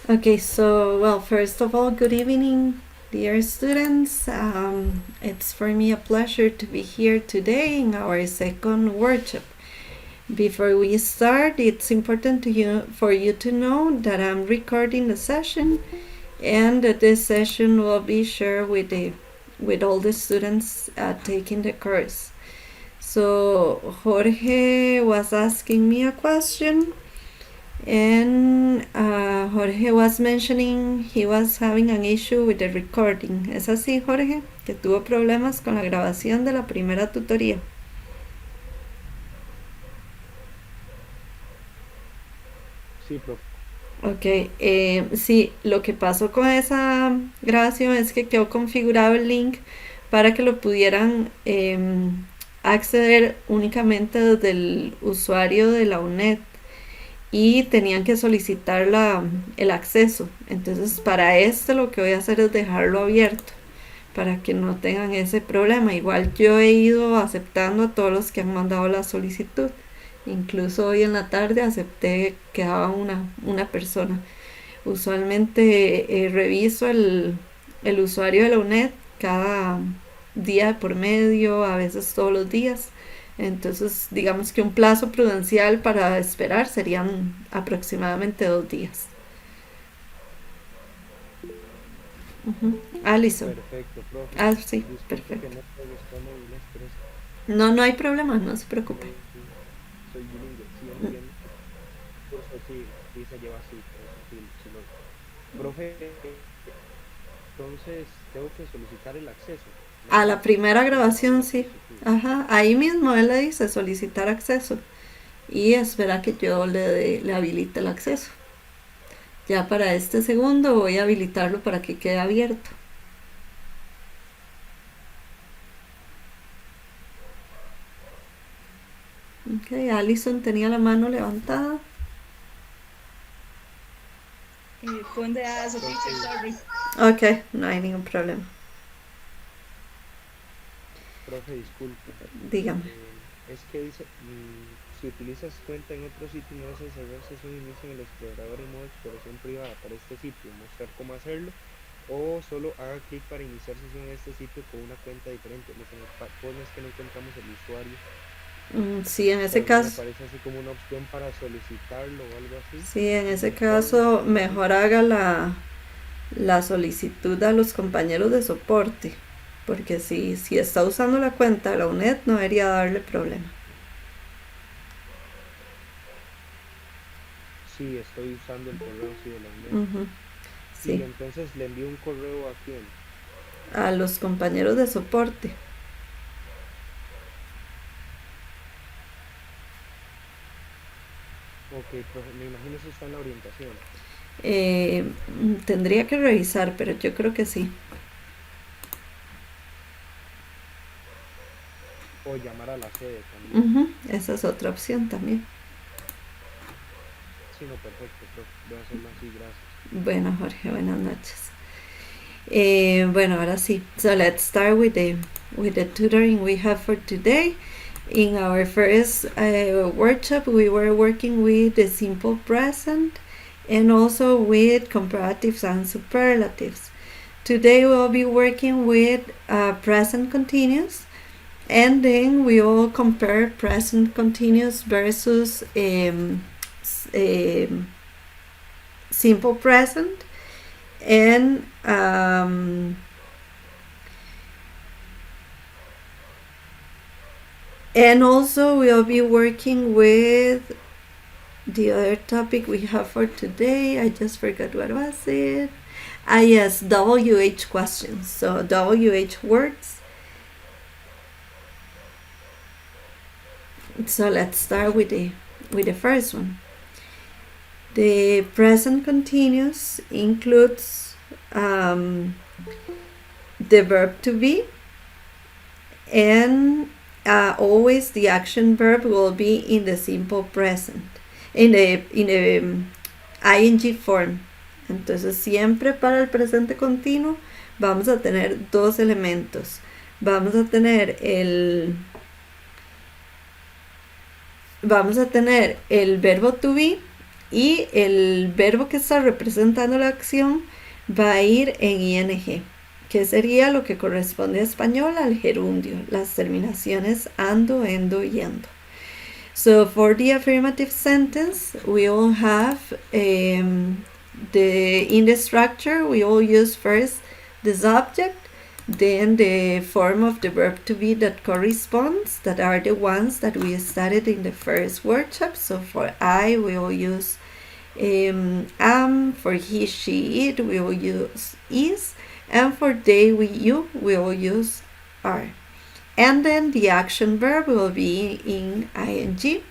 Okay, so, well, first of all, good evening, dear students. It's for me a pleasure to be here today in our second workshop. Before we start, it's important for you to know that I'm recording the session and that this session will be shared with all the students taking the course. So Jorge was asking me a question, and Jorge was mentioning he was having an issue with the recording. ¿Es así, Jorge? Que tuvo problemas con la grabación de la primera tutoría. Sí, profe. Ok, sí, lo que pasó con esa grabación es que quedó configurado el link para que lo pudieran acceder únicamente desde el usuario de la UNED y tenían que solicitar el acceso. Entonces, para esto lo que voy a hacer es dejarlo abierto para que no tengan ese problema. Igual yo he ido aceptando a todos los que han mandado la solicitud. Incluso hoy en la tarde acepté, quedaba una persona. Usualmente reviso el usuario de la UNED cada día por medio, a veces todos los días. Entonces, digamos que un plazo prudencial para esperar serían aproximadamente 2 días. Alison. Perfecto, profe. Ah, sí, Disculpe que perfecto. no te responda en inglés, pero es No, no hay problema, no se preocupe. que soy bilingüe, sí entiendo. Curso sí se lleva así, por eso sí lo. Profe, entonces tengo que solicitar el acceso, nada A la más. primera Esa es grabación, la sí. solicitud. Ajá, ahí mismo él le dice solicitar acceso y espera que yo le habilite el acceso. Ya para este segundo voy a habilitarlo para que quede abierto. Ok, Alison tenía la mano levantada. Fue un dedazo, Profe, teacher, sorry. Ok, no hay ningún problema. profe, disculpe. Dígame. Es que dice, si utilizas cuenta en otro sitio y no deseas cerrar sesión, inicia en el explorador en modo exploración privada para este sitio, mostrar cómo hacerlo, o solo haga clic para iniciar sesión en este sitio con una cuenta diferente. Lo que nos pone es que no encontramos el usuario. Sí, en ese También me caso, aparece así como una opción para solicitarlo o algo así, sí, en como ese un form caso o algo así. mejor haga la solicitud a los compañeros de soporte, porque si está usando la cuenta de la UNED no debería darle problema. Sí, estoy usando el correo, sí, de la UNED. Ujú, Y sí, entonces le envío un correo a quién. a los compañeros de soporte. Ok, profe, me imagino eso está en la orientación. Eh, Tendría que revisar, pero yo creo que sí. O llamar a la sede también. Ujú, esa es otra opción también. Sí, no, perfecto, profe. Voy a hacerlo así, gracias. Bueno, Jorge, buenas noches. Bueno, ahora sí. So let's start with the tutoring we have for today. In our first workshop, we were working with the simple present and also with comparatives and superlatives. Today, we'll be working with present continuous, and then we will compare present continuous versus um, simple present, and also we'll be working with the other topic we have for today. I just forgot what was it. Ah, yes, WH questions. So WH words. So let's start with the first one. The present continuous includes the verb to be, and always the action verb will be in the simple present, in the ing form. Entonces siempre para el presente continuo vamos a tener dos elementos. Vamos a tener el verbo to be y el verbo que está representando la acción va a ir en ing, que sería lo que corresponde a español al gerundio, las terminaciones ando, endo y endo. So for the affirmative sentence, we will have in the structure, we will use first the subject, then the form of the verb to be that corresponds, that are the ones that we studied in the first workshop. So for I, we will use am, for he, she, it, we will use is, and for they, you, we will use are. And then the action verb will be in ing,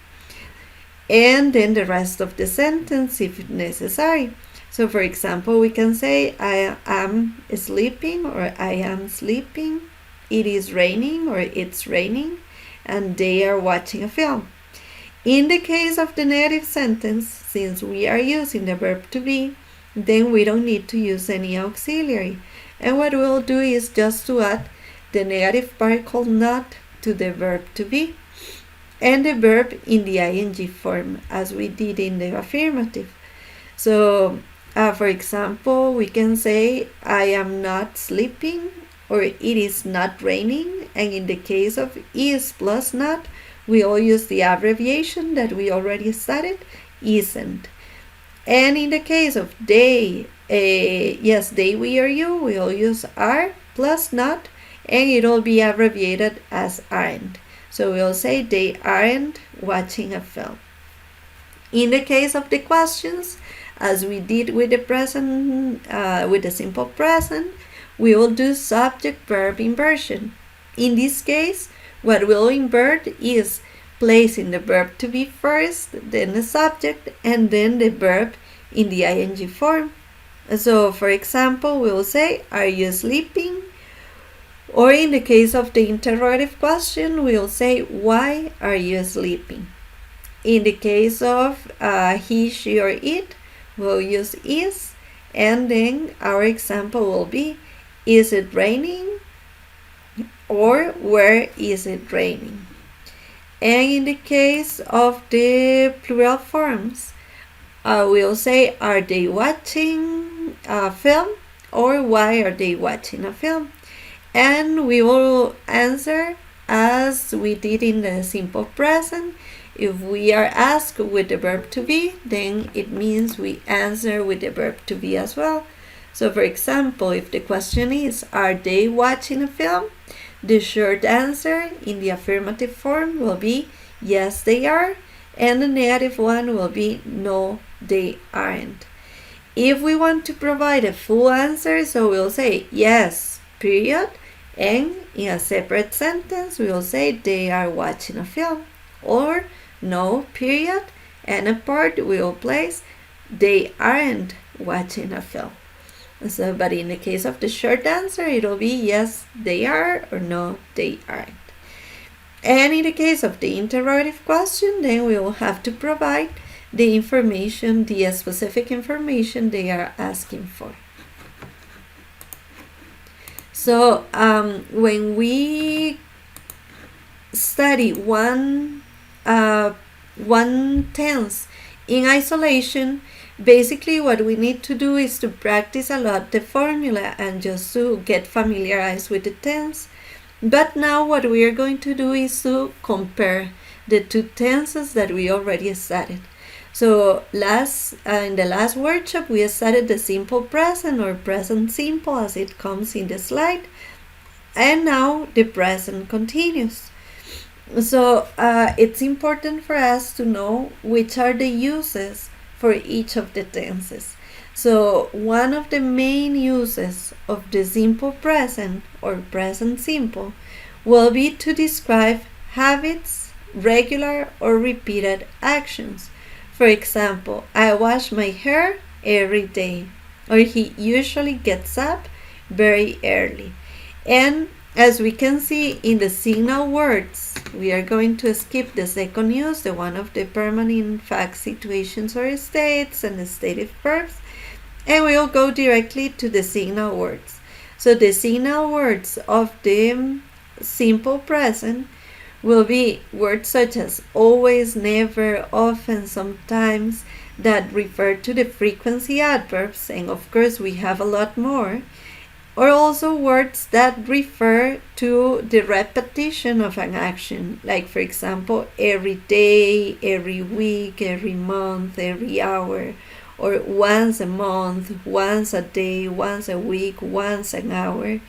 and then the rest of the sentence if necessary. So for example, we can say I am sleeping, or I am sleeping, it is raining, or it's raining, and they are watching a film. In the case of the negative sentence, since we are using the verb to be, then we don't need to use any auxiliary. And what we'll do is just to add the negative particle not to the verb to be, and the verb in the ing form, as we did in the affirmative. So, for example, we can say, I am not sleeping, or it is not raining, and in the case of is plus not, we all use the abbreviation that we already studied, isn't. And in the case of they, yes, they, we, or you, we all use are plus not, and it'll be abbreviated as aren't. So we'll say they aren't watching a film. In the case of the questions, as we did with the present, with the simple present, we will do subject-verb inversion. In this case, what we'll invert is placing the verb to be first, then the subject, and then the verb in the ing form. So, for example, we'll say, are you sleeping? Or in the case of the interrogative question, we'll say, why are you sleeping? In the case of he, she, or it, we'll use is, and then our example will be, is it raining? Or where is it raining? And in the case of the plural forms, we'll say, are they watching a film? Or why are they watching a film? And we will answer as we did in the simple present. If we are asked with the verb to be, then it means we answer with the verb to be as well. So for example, if the question is, are they watching a film? The short answer in the affirmative form will be, yes, they are. And the negative one will be, no, they aren't. If we want to provide a full answer, so we'll say, yes, period. And in a separate sentence, we will say they are watching a film. Or no, period. And a part we will place they aren't watching a film. So, but in the case of the short answer, it will be yes, they are, or no, they aren't. And in the case of the interrogative question, then we will have to provide the information, the specific information they are asking for. So when we study one tense in isolation, basically what we need to do is to practice a lot the formula and just to get familiarized with the tense. But now what we are going to do is to compare the two tenses that we already studied. So in the last workshop, we studied the simple present or present simple as it comes in the slide. And now the present continuous. So it's important for us to know which are the uses for each of the tenses. So one of the main uses of the simple present or present simple will be to describe habits, regular or repeated actions. For example, I wash my hair every day, or he usually gets up very early. And as we can see in the signal words, we are going to skip the second use, the one of the permanent fact situations or states and the stative verbs, and we will go directly to the signal words. So the signal words of the simple present will be words such as always, never, often, sometimes, that refer to the frequency adverbs, and of course we have a lot more, or also words that refer to the repetition of an action, like for example, every day, every week, every month, every hour, or once a month, once a day, once a week, once an hour,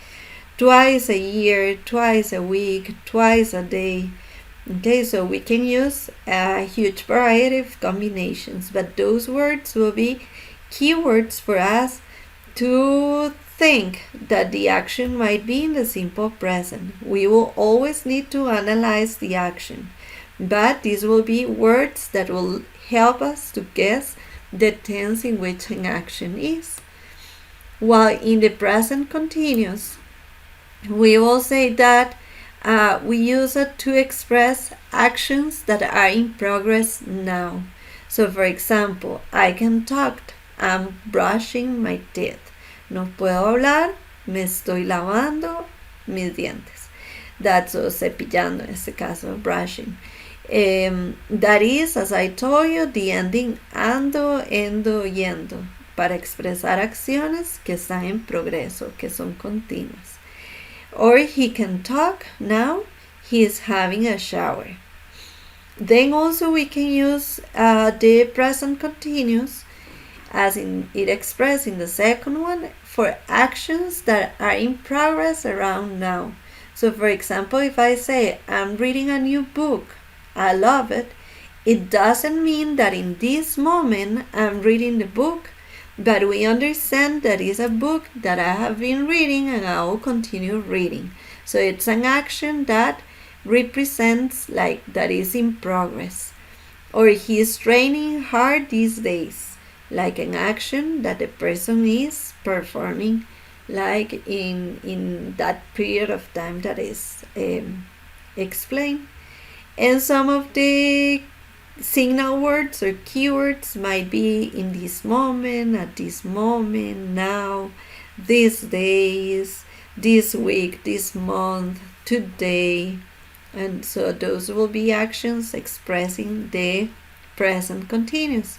twice a year, twice a week, twice a day. Okay, so we can use a huge variety of combinations, but those words will be keywords for us to think that the action might be in the simple present. We will always need to analyze the action, but these will be words that will help us to guess the tense in which an action is. While in the present continuous, we will say that we use it to express actions that are in progress now. So, for example, I can talk. I'm brushing my teeth. No puedo hablar. Me estoy lavando mis dientes. That's cepillando en este caso, brushing. That is, as I told you, the ending ando, endo, yendo, para expresar acciones que están en progreso, que son continuas. Or he can talk now. He is having a shower. Then also we can use the present continuous as in it expressed in the second one for actions that are in progress around now. So for example, if I say I'm reading a new book, I love it, it doesn't mean that in this moment I'm reading the book, but we understand that it's a book that I have been reading and I will continue reading. So it's an action that represents like that is in progress. Or he is training hard these days, like an action that the person is performing like in that period of time that is explained. And some of the signal words or keywords might be in this moment, at this moment, now, these days, this week, this month, today. And so those will be actions expressing the present continuous.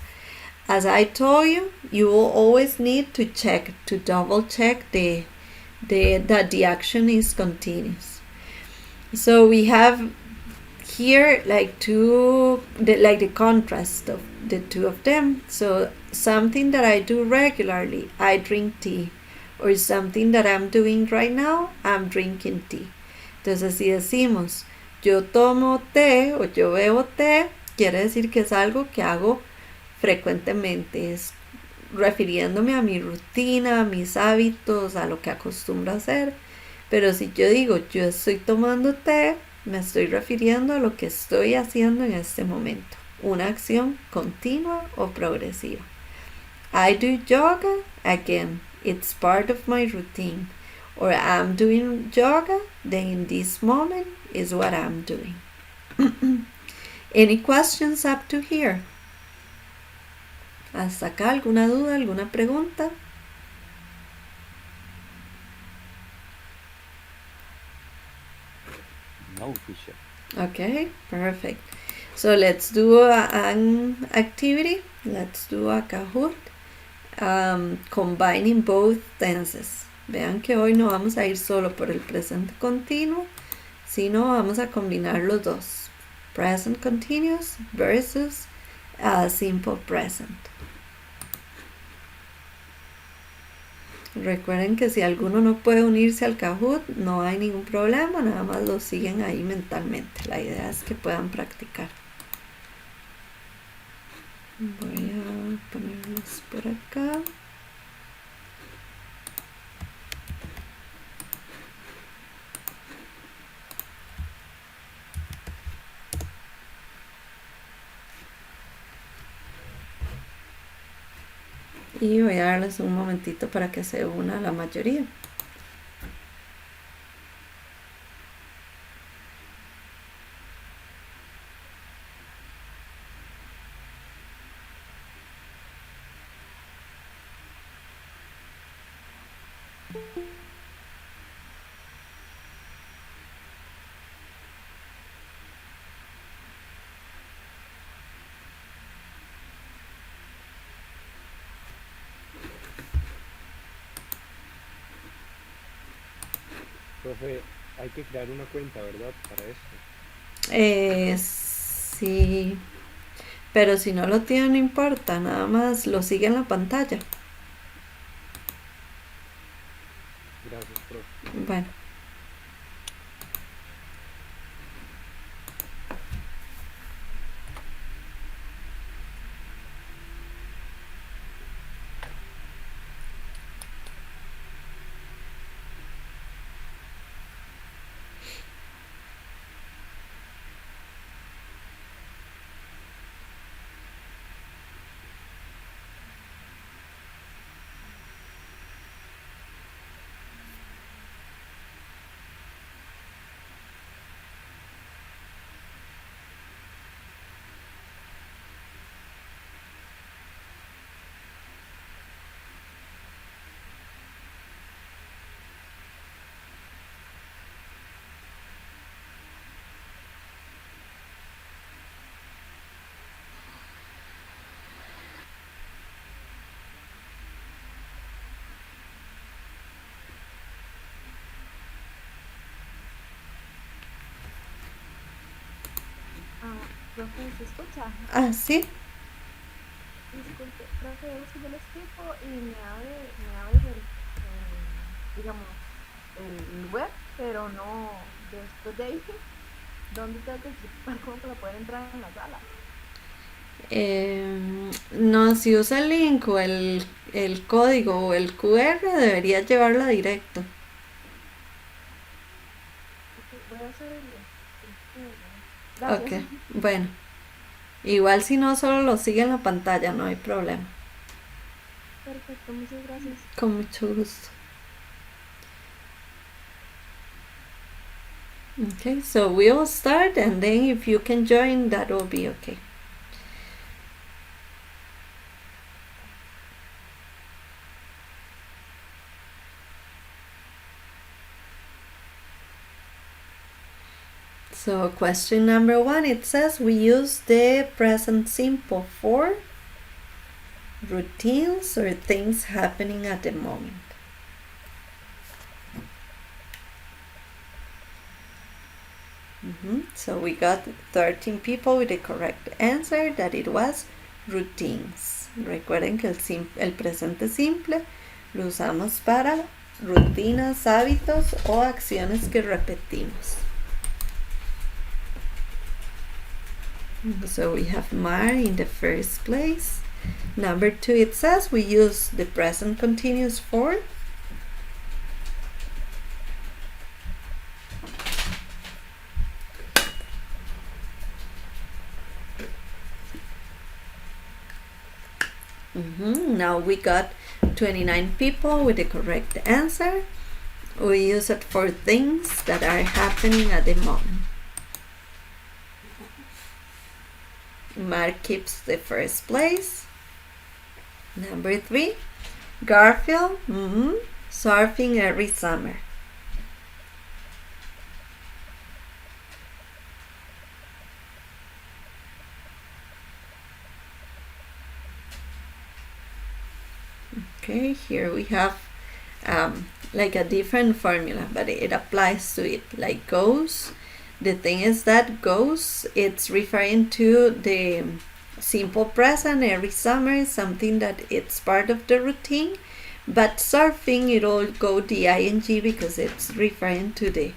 As I told you, you will always need to check, to double check that the action is continuous. So we have here like the contrast of the two of them. So something that I do regularly, I drink tea, or something that I'm doing right now, I'm drinking tea. Entonces si decimos yo tomo té o yo bebo té, quiere decir que es algo que hago frecuentemente, es refiriéndome a mi rutina, a mis hábitos, a lo que acostumbro a hacer. Pero si yo digo yo estoy tomando té, me estoy refiriendo a lo que estoy haciendo en este momento, una acción continua o progresiva. I do yoga, again, it's part of my routine. Or I'm doing yoga, then in this moment is what I'm doing. Any questions up to here? ¿Hasta acá alguna duda, alguna pregunta? No, teacher. Okay, perfect. So let's do an activity. Let's do a Kahoot, combining both tenses. Vean que hoy no vamos a ir solo por el presente continuo, sino vamos a combinar los dos. Present continuous versus simple present. Recuerden que si alguno no puede unirse al Kahoot, no hay ningún problema, nada más lo siguen ahí mentalmente. La idea es que puedan practicar. Voy a ponerlos por acá. Y voy a darles un momentito para que se una la mayoría. Profe, hay que crear una cuenta, ¿verdad? Para esto. Sí, pero si no lo tiene no importa, nada más lo sigue en la pantalla. Gracias, profe. Bueno. Ah, profe, ¿se escucha? Ah, sí. Disculpe, profe, es que yo le escribo y me abre digamos, el web, pero no, después de ahí, ¿dónde tengo que clicar como para poder entrar en la sala? No, si usa el link o el código o el QR, debería llevarla directo. Ok, voy a hacer el juego. Ok, Gracias. bueno. Igual si no, solo lo sigue en la pantalla, no hay problema. Perfecto, muchas gracias. Con mucho gusto. Okay, so we'll start and then if you can join, that will be okay. So question number 1, it says we use the present simple for routines or things happening at the moment. So we got 13 people with the correct answer that it was routines. Recuerden que el presente simple lo usamos para rutinas, hábitos o acciones que repetimos. So we have Mar in the first place. Number 2, it says we use the present continuous for Now we got 29 people with the correct answer. We use it for things that are happening at the moment. Mark keeps the first place. Number 3, Garfield, surfing every summer. Okay, here we have like a different formula, but it applies to it. Like goes, the thing is that goes, it's referring to the simple present every summer, something that it's part of the routine. But surfing, it'll go the ing because it's referring to the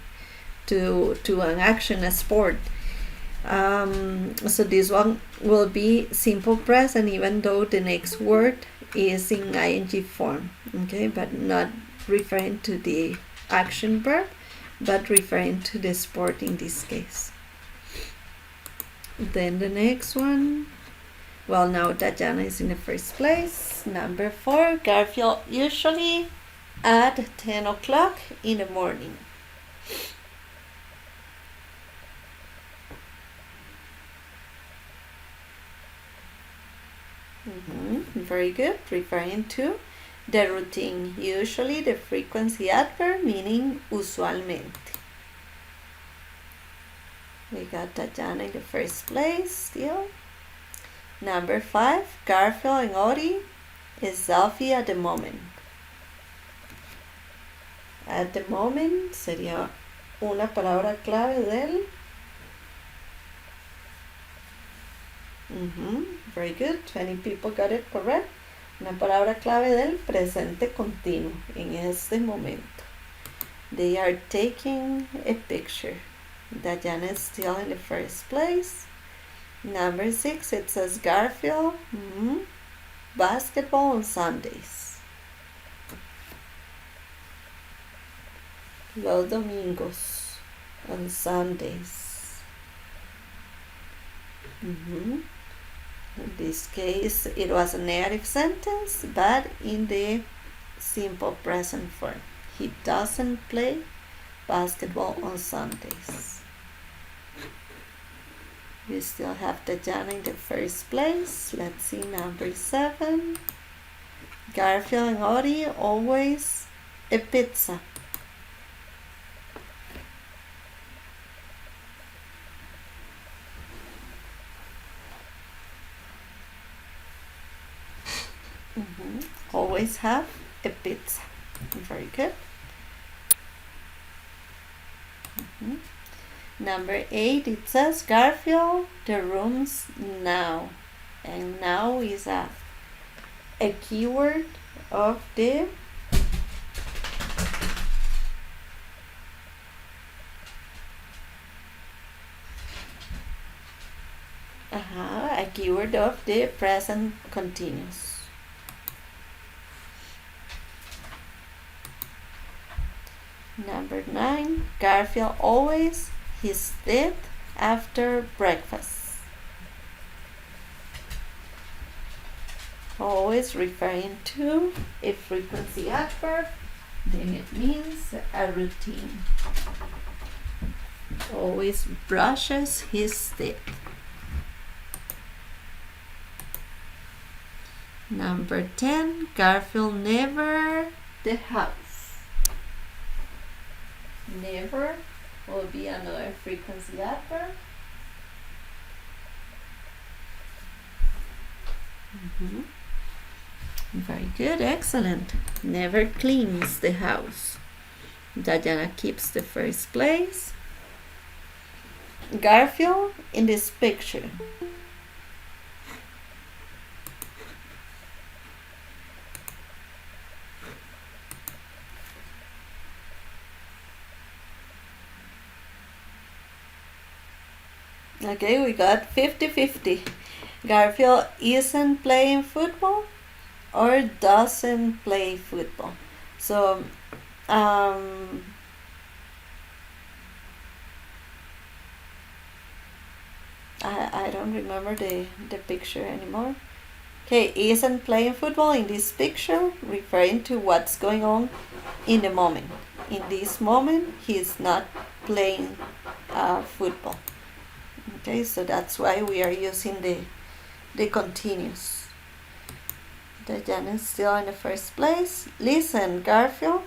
to an action, a sport. So this one will be simple present, even though the next word is in ing form, okay, but not referring to the action verb, but referring to the sport in this case. Then the next one, well, now Dajana is in the first place. Number 4, Garfield usually at 10 o'clock in the morning. Very good. Referring to the routine. Usually the frequency adverb meaning usualmente. We got Dajana in the first place still. Number 5, Garfield and Ori is selfie at the moment. At the moment sería una palabra clave del. Very good. 20 people got it correct. Una palabra clave del presente continuo en este momento. They are taking a picture. Diana is still in the first place. Number 6, it says Garfield. Basketball on Sundays. Los domingos. On Sundays. In this case, it was a negative sentence, but in the simple present form. He doesn't play basketball on Sundays. We still have Diana in the first place. Let's see, number 7. Garfield and Odie always a pizza. Always have a pizza. Very good. Number 8, it says Garfield, the rooms now. And now is a keyword of the a keyword of the present continuous. Number 9, Garfield always his teeth after breakfast. Always referring to a frequency adverb, then it means a routine. Always brushes his teeth. Number 10, Garfield never the house. Never will be another frequency adverb. Very good, excellent. Never cleans the house. Diana keeps the first place. Garfield in this picture. Okay, we got 50-50. Garfield isn't playing football or doesn't play football. So, I don't remember the picture anymore. Okay, isn't playing football in this picture, referring to what's going on in the moment. In this moment, he's not playing football. Okay, so that's why we are using the continuous. Diana is still in the first place. Listen, Garfield.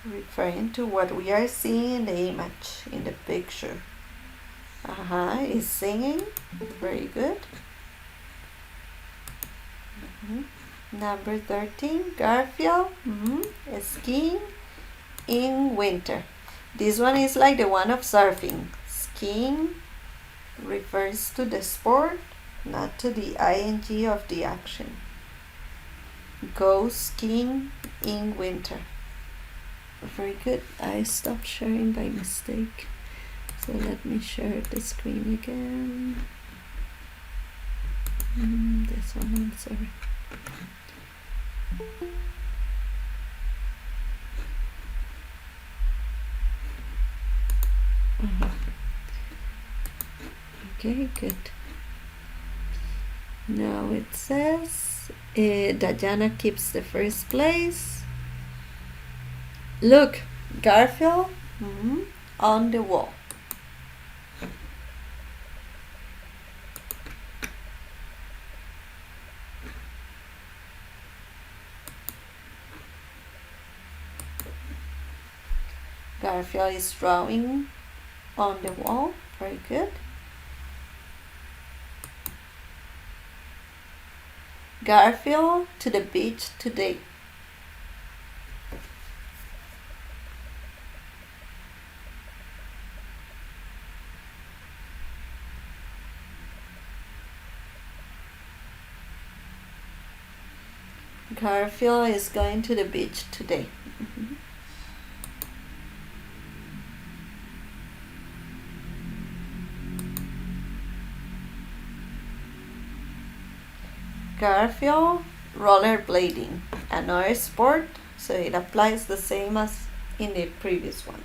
Referring to what we are seeing in the image, in the picture. Is singing. Very good. Number 13, Garfield skiing in winter. This one is like the one of surfing. Skiing refers to the sport, not to the ing of the action. Go skiing in winter. Very good. I stopped sharing by mistake. So let me share the screen again. This one, I'm sorry. Okay, good. Now it says Diana keeps the first place. Look, Garfield on the wall. Garfield is drawing on the wall. Very good. Garfield to the beach today. Garfield is going to the beach today. Garfield rollerblading, another sport, so it applies the same as in the previous ones.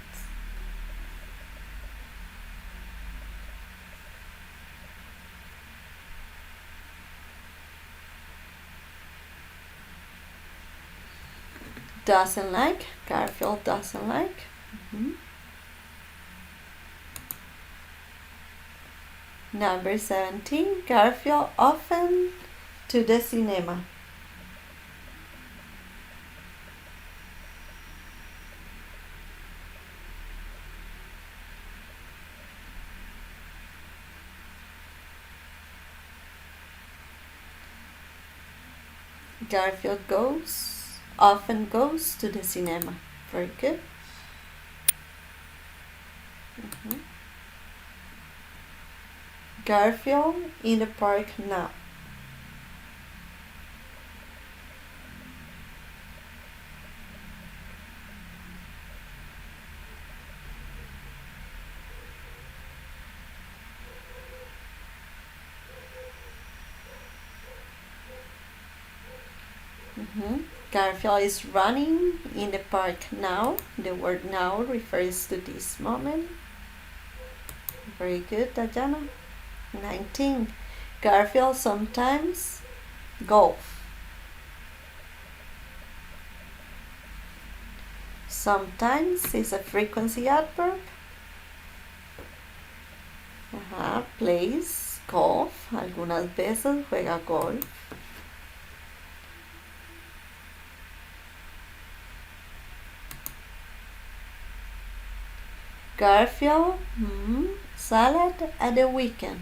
Doesn't like, Garfield doesn't like. Number 17, Garfield often to the cinema. Garfield often goes to the cinema. Very good. Garfield in the park now. Garfield is running in the park now. The word now refers to this moment. Very good, Dayana. 19. Garfield sometimes golf. Sometimes is a frequency adverb. Plays golf. Algunas veces juega golf. Garfield, salad at the weekend.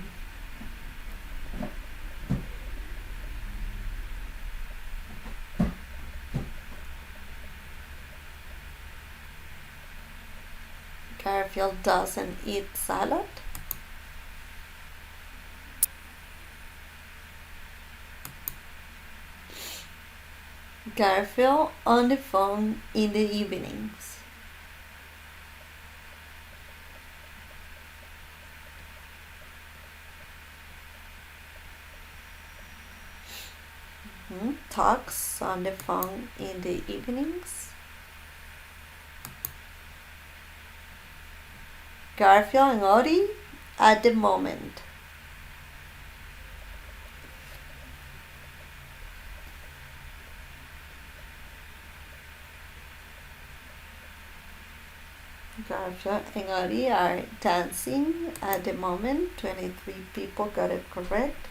Garfield doesn't eat salad. Garfield on the phone in the evenings. Talks on the phone in the evenings. Garfield and Odie at the moment. Garfield and Odie are dancing at the moment. 23 people got it correct.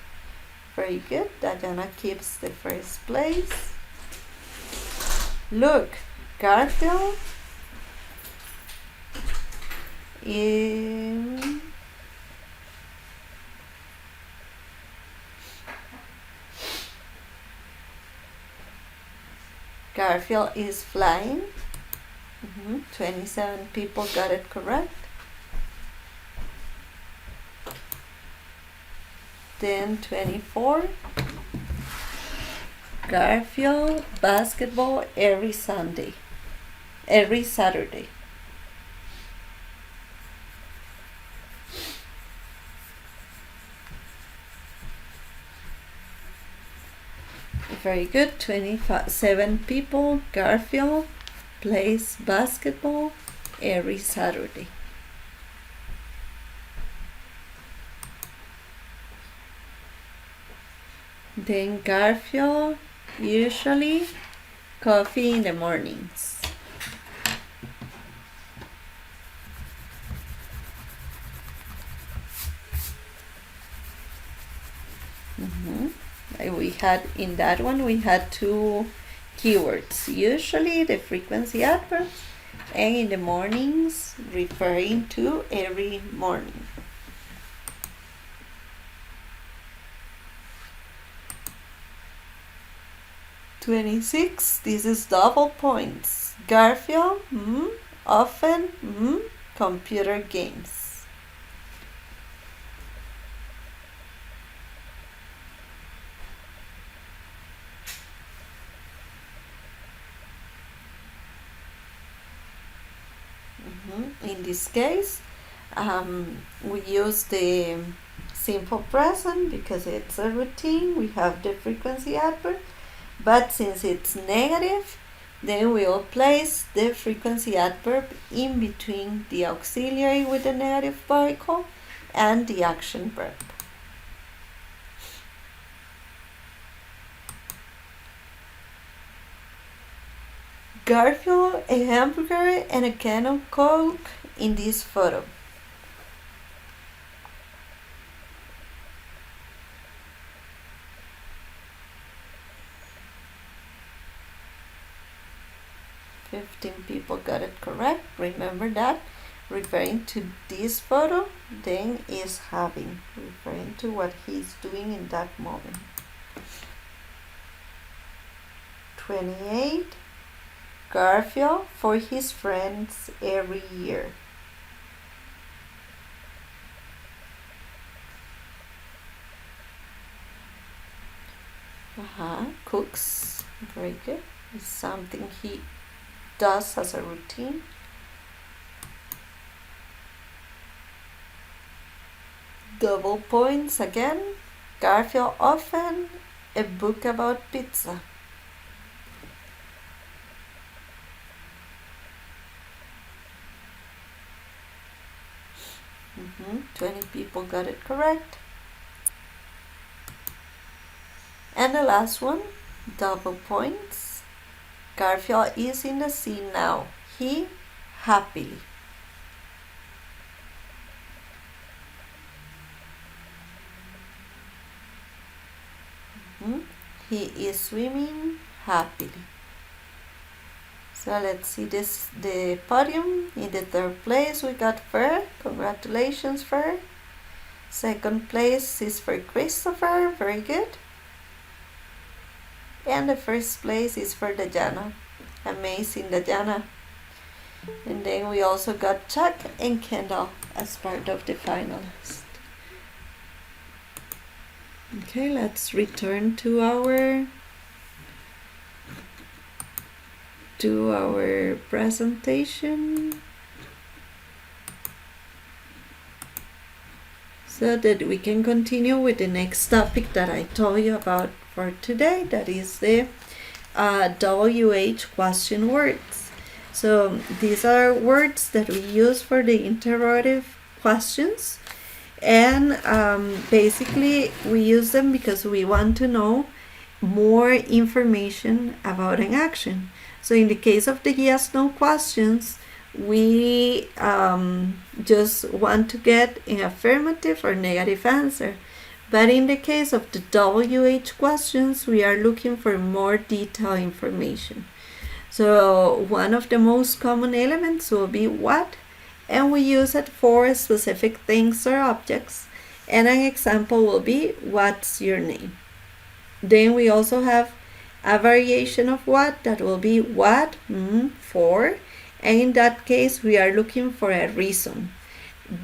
Very good. Diana keeps the first place. Look, Garfield Garfield is flying. 27 people got it correct. Then 24. Garfield basketball every Saturday. Very good. 27 people. Garfield plays basketball every Saturday. Then Garfield usually coffee in the mornings. We had in that one we had two keywords. Usually the frequency adverbs, and in the mornings referring to every morning. 26. This is double points. Garfield, often, computer games. In this case, we use the simple present because it's a routine. We have the frequency adverb, but since it's negative, then we will place the frequency adverb in between the auxiliary with the negative particle and the action verb. Garfield, a hamburger, and a can of Coke in this photo. People got it correct. Remember that referring to this photo then is having, referring to what he's doing in that moment. 28. Garfield for his friends every year. Cooks, very good. It's something he does as a routine. Double points again. Garfield often, a book about pizza. – 20 people got it correct. And the last one, double points. Garfield is in the sea now. He happily. He is swimming happily. So let's see this, the podium. In the third place we got Fer. Congratulations, Fer. Second place is for Christopher. Very good. And the first place is for Dajana. Amazing, Dajana. And then we also got Chuck and Kendall as part of the finalists. Okay, let's return to our presentation so that we can continue with the next topic that I told you about for today, that is the WH question words. So these are words that we use for the interrogative questions, and basically we use them because we want to know more information about an action. So in the case of the yes/no questions, we just want to get an affirmative or negative answer. But in the case of the WH questions, we are looking for more detailed information. So one of the most common elements will be what, and we use it for specific things or objects. And an example will be, what's your name? Then we also have a variation of what that will be what, for, and in that case we are looking for a reason.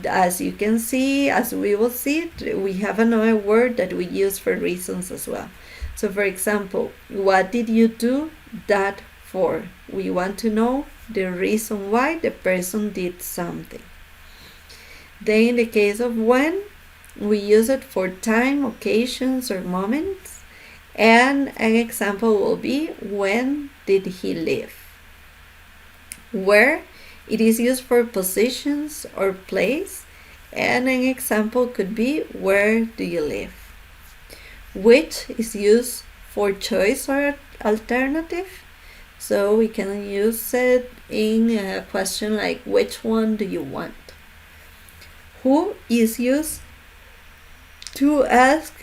As you can see, as we will see, we have another word that we use for reasons as well. So for example, what did you do that for? We want to know the reason why the person did something. Then in the case of when, we use it for time, occasions, or moments. And an example will be, when did he live? Where, it is used for positions or place, and an example could be, where do you live? Which is used for choice or alternative, so we can use it in a question like, which one do you want? Who is used to ask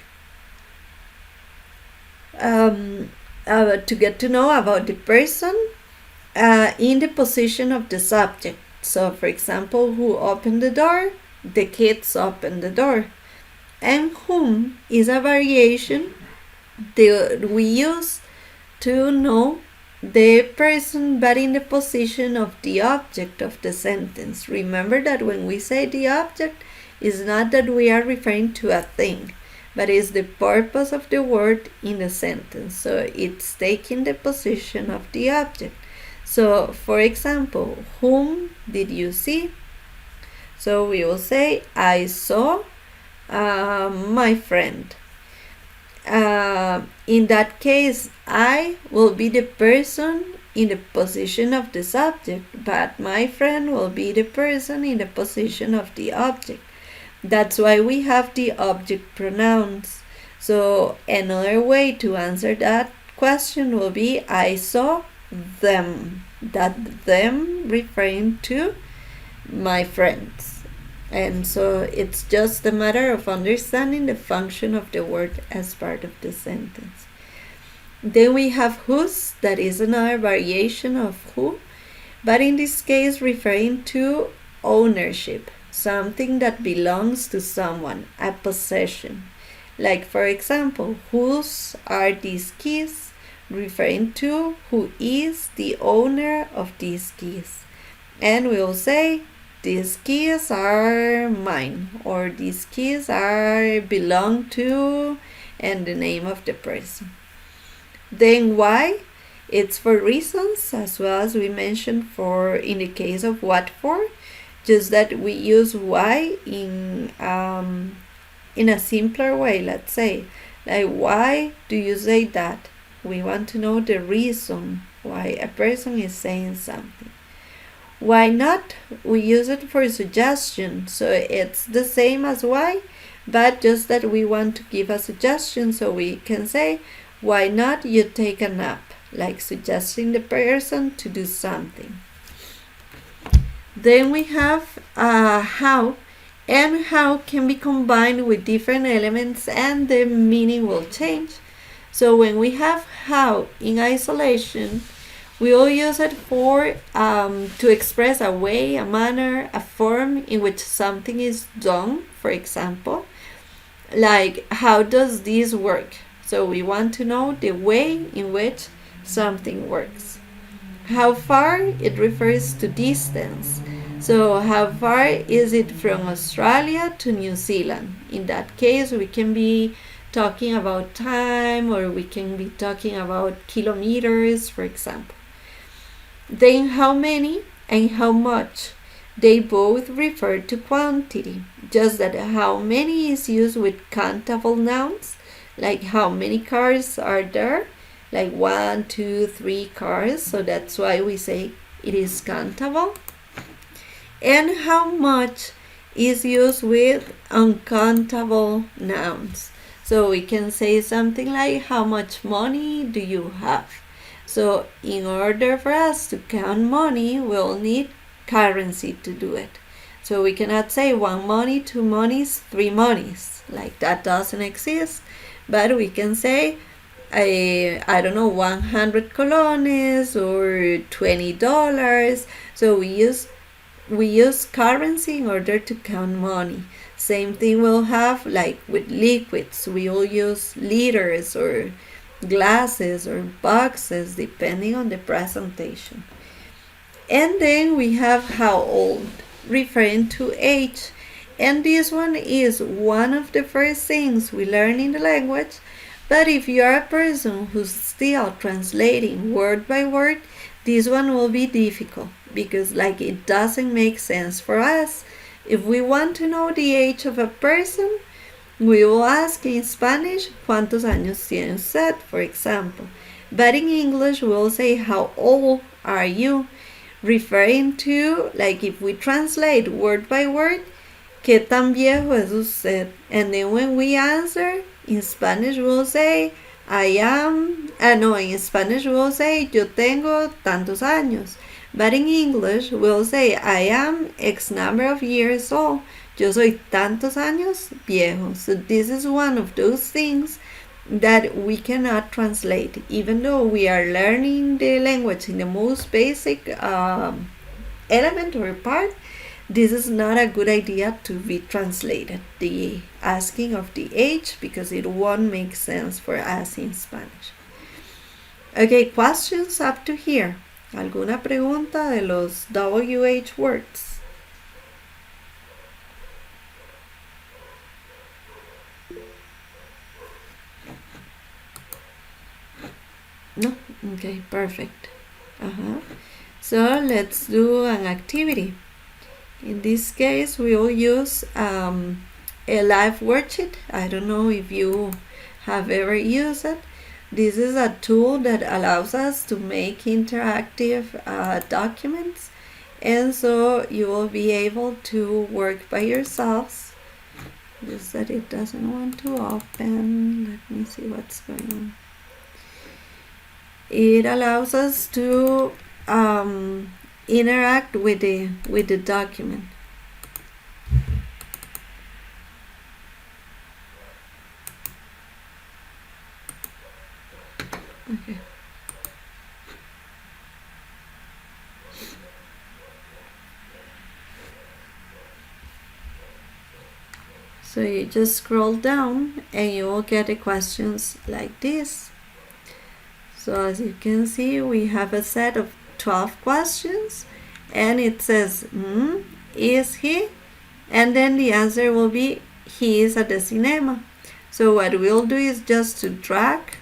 to get to know about the person in the position of the subject. So for example, who opened the door? The kids opened the door. And whom is a variation that we use to know the person but in the position of the object of the sentence. Remember that when we say the object, it's not that we are referring to a thing, but it's the purpose of the word in the sentence. So it's taking the position of the object. So, for example, whom did you see? So we will say, I saw my friend. In that case, I will be the person in the position of the subject, but my friend will be the person in the position of the object. That's why we have the object pronouns. So another way to answer that question will be, I saw them. That them referring to my friends. And so it's just a matter of understanding the function of the word as part of the sentence. Then we have whose, that is another variation of who, but in this case referring to ownership, something that belongs to someone, a possession. Like, for example, whose are these keys, referring to who is the owner of these keys. And we'll say, these keys are mine, or these keys are belong to, and the name of the person. Then why? It's for reasons, as well as we mentioned for in the case of what for, just that we use why in a simpler way. Let's say, like, why do you say that? We want to know the reason why a person is saying something. Why not? We use it for suggestion, so it's the same as why, but just that we want to give a suggestion, so we can say, why not you take a nap? Like suggesting the person to do something. Then we have how, and how can be combined with different elements and the meaning will change. So when we have how in isolation, we will use it for to express a way, a manner, a form in which something is done, for example. Like, how does this work? So we want to know the way in which something works. How far, it refers to distance. So how far is it from Australia to New Zealand? In that case, we can be talking about time, or we can be talking about kilometers, for example. Then how many and how much, they both refer to quantity, just that how many is used with countable nouns, like how many cars are there, like 1, 2, 3 cars, so that's why we say it is countable. And how much is used with uncountable nouns. So we can say something like, how much money do you have? So in order for us to count money, we'll need currency to do it. So we cannot say 1 money, 2 monies, 3 monies. Like, that doesn't exist. But we can say, I don't know, 100 colones or $20. So we use currency in order to count money. Same thing we'll have like with liquids. We will use liters or glasses or boxes depending on the presentation. And then we have how old, referring to age. And this one is one of the first things we learn in the language. But if you are a person who's still translating word by word, this one will be difficult because like it doesn't make sense for us. If we want to know the age of a person, we will ask in Spanish, ¿cuántos años tiene usted? For example. But in English, we'll say, how old are you? Referring to, like if we translate word by word, ¿qué tan viejo es usted? And then when we answer, in Spanish we'll say, in Spanish we'll say, yo tengo tantos años. But in English, we'll say, I am X number of years old. Yo soy tantos años viejo. So this is one of those things that we cannot translate. Even though we are learning the language in the most basic element or part, this is not a good idea to be translated, the asking of the age, because it won't make sense for us in Spanish. Okay, questions up to here. ¿Alguna pregunta de los WH words? No? Okay, perfect. So let's do an activity. In this case, we will use a live worksheet. I don't know if you have ever used it. This is a tool that allows us to make interactive documents, and so you will be able to work by yourselves. Just that it doesn't want to open. Let me see what's going on. It allows us to interact with the document. Okay. So you just scroll down and you will get the questions like this. So as you can see, we have a set of 12 questions, and it says, is he? And then the answer will be, he is at the cinema. So what we'll do is just to drag,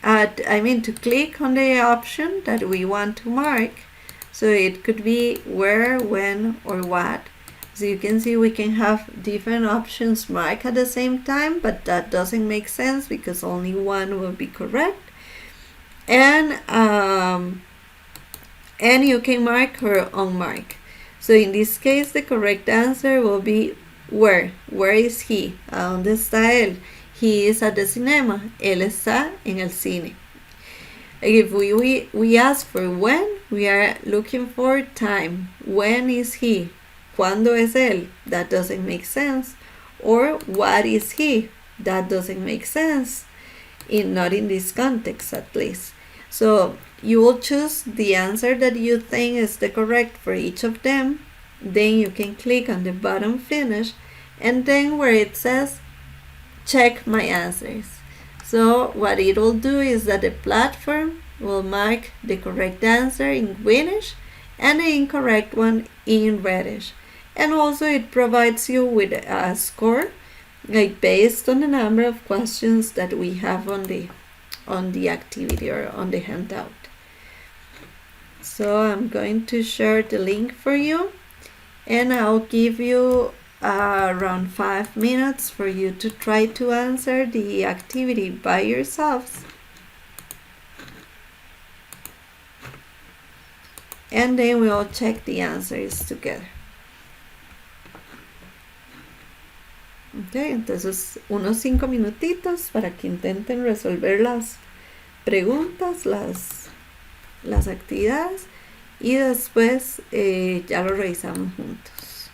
to click on the option that we want to mark. So it could be where, when, or what. So you can see we can have different options marked at the same time, but that doesn't make sense because only one will be correct. And you can mark or unmark. So in this case, the correct answer will be where. Where is he? ¿A dónde está él? He is at the cinema. Él está en el cine. If we ask for when, we are looking for time. When is he? ¿Cuándo es él? That doesn't make sense. Or what is he? That doesn't make sense. Not in this context, at least. So you will choose the answer that you think is the correct for each of them. Then you can click on the button finish, and then where it says check my answers. So what it will do is that the platform will mark the correct answer in greenish and the incorrect one in reddish. And also it provides you with a score based on the number of questions that we have on the activity or on the handout. So I'm going to share the link for you, and I'll give you around 5 minutes for you to try to answer the activity by yourselves. And then we'll check the answers together. Okay, entonces unos 5 minutitos para que intenten resolver las preguntas, las actividades, y después ya lo revisamos juntos.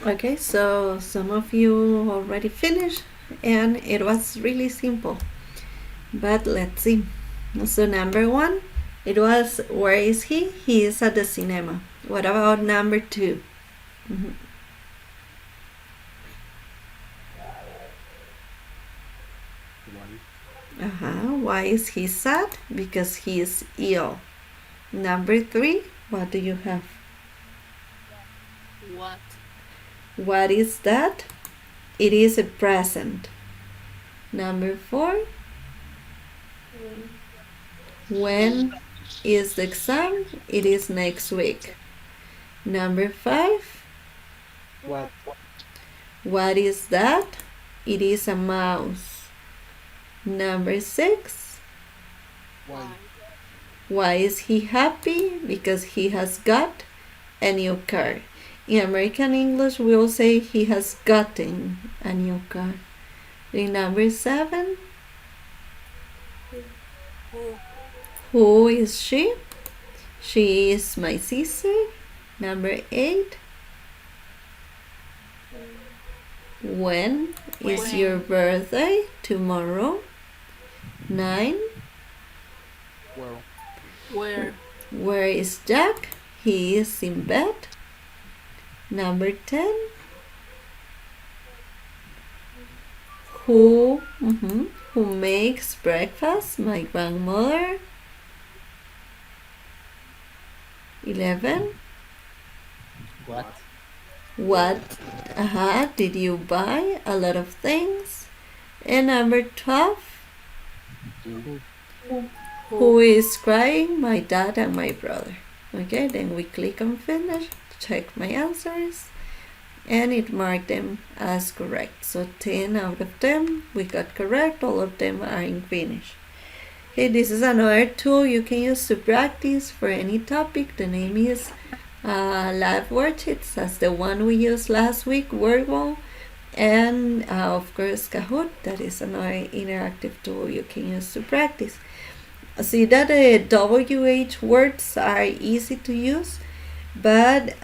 Okay, so some of you already finished, and it was really simple. But let's see. So, number one, it was where is he? He is at the cinema. What about number 2? Mhm. Why is he sad? Because he is ill. Number 3, what do you have? What? What is that? It is a present. Number 4, when is the exam? It is next week. Number 5, What? what is that? It is a mouse. Number 6, Why? why is he happy? Because he has got a new car. In American English, we will say he has gotten a new car. In number 7, Who? who is she? She is my sister. Number 8, when is When? your birthday? Tomorrow. 9, Well, Where? where is Jack? He is in bed. Number 10, who makes breakfast? My grandmother. 11, What? what did you buy? A lot of things. And number 12, who? who is crying? My dad and my brother. Okay, then we click on finish, check my answers, and it marked them as correct. So 10 out of 10 we got correct. All of them are in finish. Okay, this is another tool you can use to practice for any topic. The name is Live Worksheets, as the one we used last week, Wordwall, and of course Kahoot. That is another interactive tool you can use to practice. See that the WH words are easy to use, but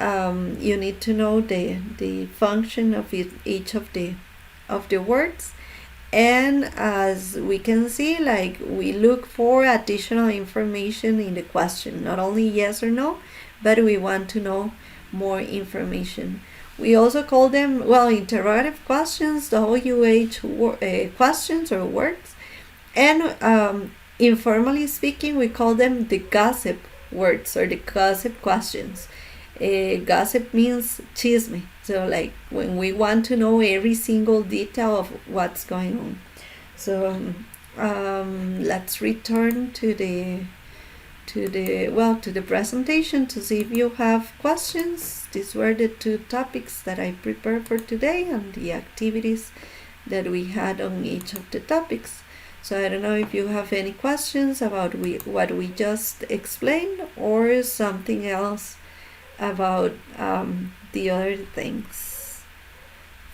you need to know the function of each of the words. And as we can see, like, we look for additional information in the question, not only yes or no, but we want to know more information. We also call them, well, interrogative questions, WH questions or words, and informally speaking, we call them the gossip words or the gossip questions. Gossip means chisme. So, like, when we want to know every single detail of what's going on. So, let's return to the presentation to see if you have questions. These were the 2 topics that I prepared for today and the activities that we had on each of the topics. So I don't know if you have any questions about what we just explained, or something else about the other things.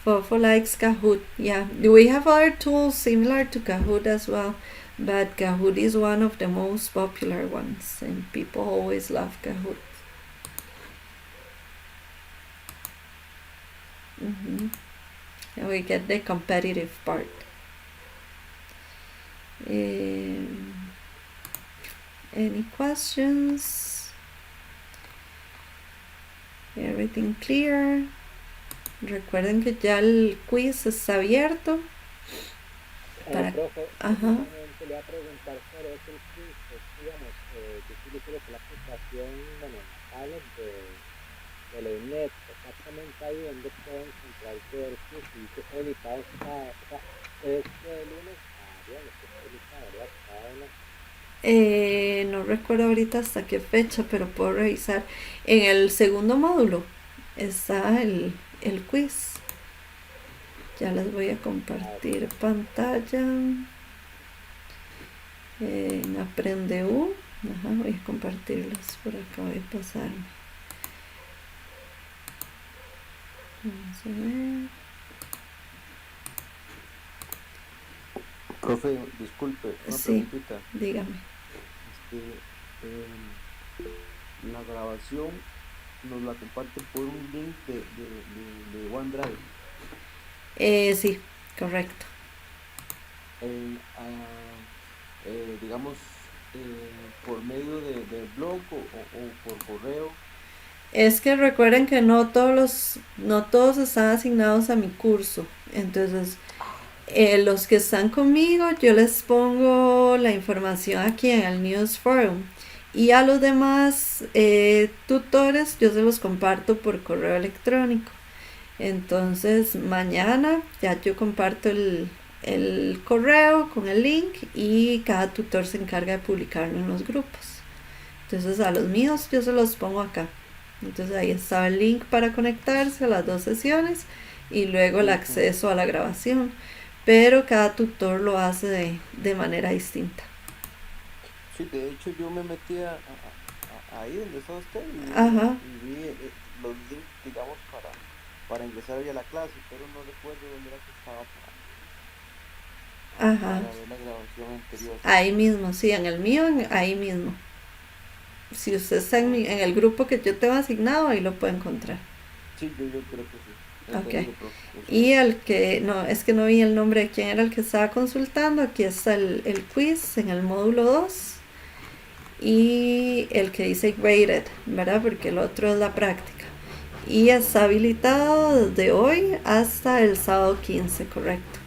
Fofo likes Kahoot. Yeah, we have other tools similar to Kahoot as well, but Kahoot is one of the most popular ones, and people always love Kahoot. And we get the competitive part. Any questions? Everything clear? Recuerden que ya el quiz está abierto. Para... Profe, Ajá. precisamente le voy a preguntar sobre eso el quiz. Digamos, yo sí creo que la aplicación, bueno, en la tablet de la Inglés, exactamente ahí donde puedo encontrar todo el quiz y dice editado cada, o sea, es de lunes a viernes, que está editado, ¿verdad? Cada uno. No recuerdo ahorita hasta qué fecha, pero puedo revisar. En el segundo módulo está el quiz. Ya les voy a compartir pantalla. En Aprende U. Ajá, voy a compartirlos por acá, voy a pasarme. Vamos a ver. Profe, disculpe, una Sí, preguntita. dígame. La grabación nos la comparte por un link de OneDrive. Sí, correcto. Digamos, por medio del blog o por correo. Es que recuerden que no todos están asignados a mi curso. Entonces, los que están conmigo, yo les pongo la información aquí en el News Forum. Y a los demás tutores, yo se los comparto por correo electrónico. Entonces, mañana ya yo comparto el correo con el link y cada tutor se encarga de publicarlo en los grupos. Entonces, a los míos yo se los pongo acá. Entonces ahí está el link para conectarse a las dos sesiones y luego el acceso a la grabación. Pero cada tutor lo hace de manera distinta. Sí, de hecho yo me metí ahí donde está usted y vi los links, digamos, para ingresar hoy a la clase, pero no recuerdo dónde era que estaba para ver la grabación anterior. Ahí mismo, sí, en el mío, ahí mismo. Si usted está en el grupo que yo tengo asignado, ahí lo puede encontrar. Sí, yo creo que sí. Ok. Y el que, no, es que no vi el nombre de quién era el que estaba consultando. Aquí está el quiz en el módulo 2. Y el que dice graded, ¿verdad? Porque el otro es la práctica. Y está habilitado desde hoy hasta el sábado 15, correcto.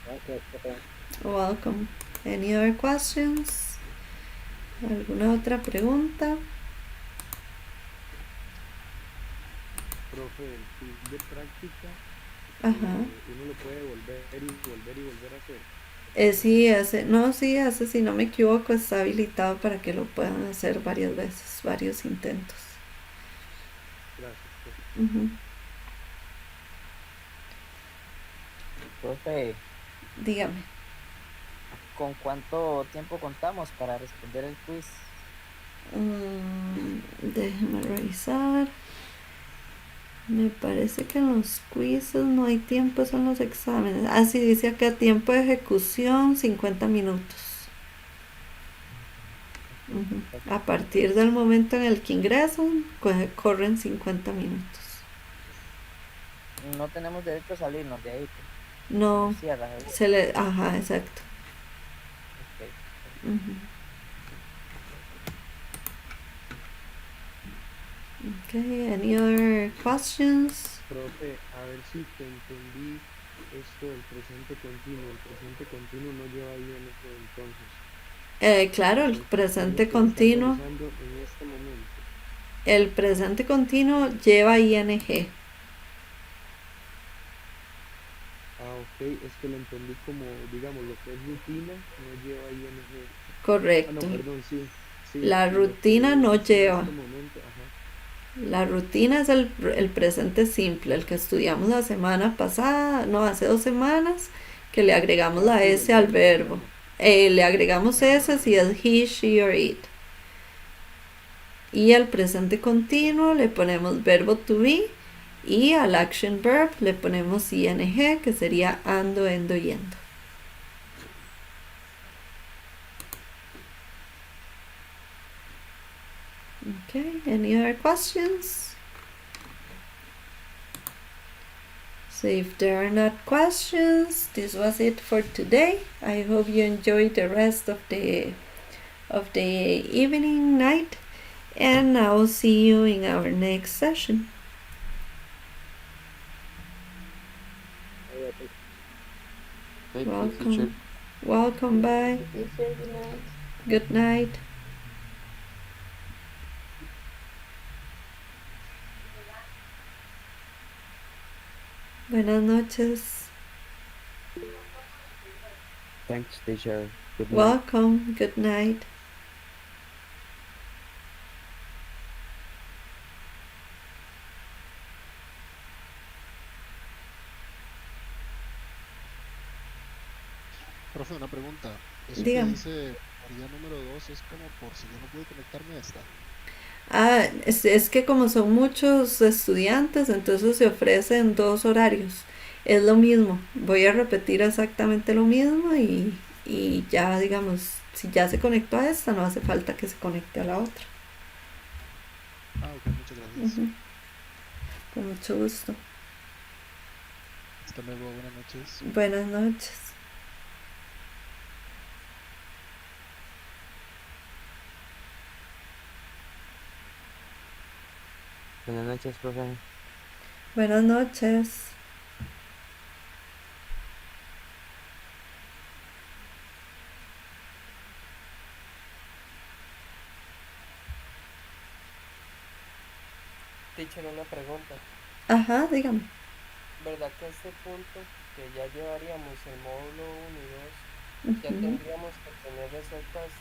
Gracias, profe. Welcome. Any other questions? ¿Alguna otra pregunta? Profe, el quiz de práctica, Ajá. uno lo puede volver y volver a hacer. Sí, ese, si no me equivoco, está habilitado para que lo puedan hacer varias veces, varios intentos. Gracias, profe. Ujú. Profe, Dígame. ¿con cuánto tiempo contamos para responder el quiz? Déjeme revisar. Me parece que en los quizzes no hay tiempo, son los exámenes. Sí, dice acá tiempo de ejecución 50 minutos. A partir del momento en el que ingresan, corren 50 minutos. No tenemos derecho a salirnos de ahí. No, Cierra, ajá, exacto. Okay. Okay, any other questions? Profe, a ver si te entendí esto del presente continuo. El presente continuo no lleva ING entonces. Claro, el presente continuo. En este momento. El presente continuo lleva ING. Ok, es que lo entendí como, digamos, lo que es rutina no lleva ING. Correcto. No, perdón, sí. La rutina no lleva. En este momento, ajá. La rutina es el presente simple, el que estudiamos la semana pasada, no, hace 2 semanas, que le agregamos la S al verbo. Le agregamos S si es he, she or it. Y al presente continuo le ponemos verbo to be y al action verb le ponemos ing, que sería ando, endo, yendo. Okay, any other questions? So if there are not questions, this was it for today. I hope you enjoyed the rest of the evening, night, and I will see you in our next session. Thank you, teacher. Welcome. Bye. Teacher, good night. Good night. Buenas noches. Thanks, teacher. Good night. Welcome. Good night. Profe, una pregunta. Eso que Dígame. dice área número 2 es como por si yo no pude conectarme a esta. Es que como son muchos estudiantes, entonces se ofrecen dos horarios. Es lo mismo. Voy a repetir exactamente lo mismo y ya, digamos, si ya se conectó a esta, no hace falta que se conecte a la otra. Ah, ok, muchas gracias. Ujú. Con mucho gusto. Hasta luego, buenas noches. Buenas noches. Buenas noches, profe. Buenas noches. Teacher, una pregunta. Ajá, dígame. ¿Verdad que a este punto, que ya llevaríamos el módulo 1 y 2, ya Ujú. tendríamos que tener resueltas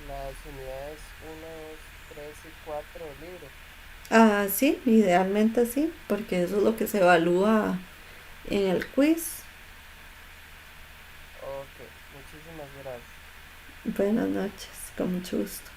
las unidades 1, 2, 3 y 4 del libro? Sí, idealmente sí, porque eso es lo que se evalúa en el quiz. Ok, muchísimas gracias. Buenas noches, con mucho gusto.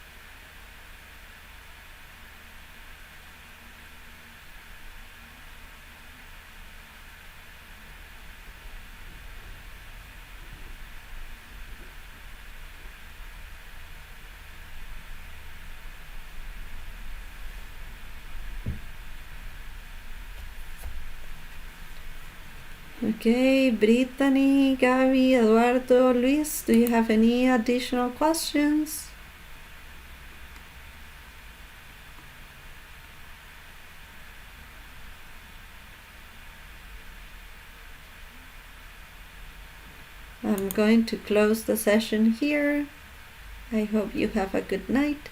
Okay, Brittany, Gabby, Eduardo, Luis, do you have any additional questions? I'm going to close the session here. I hope you have a good night.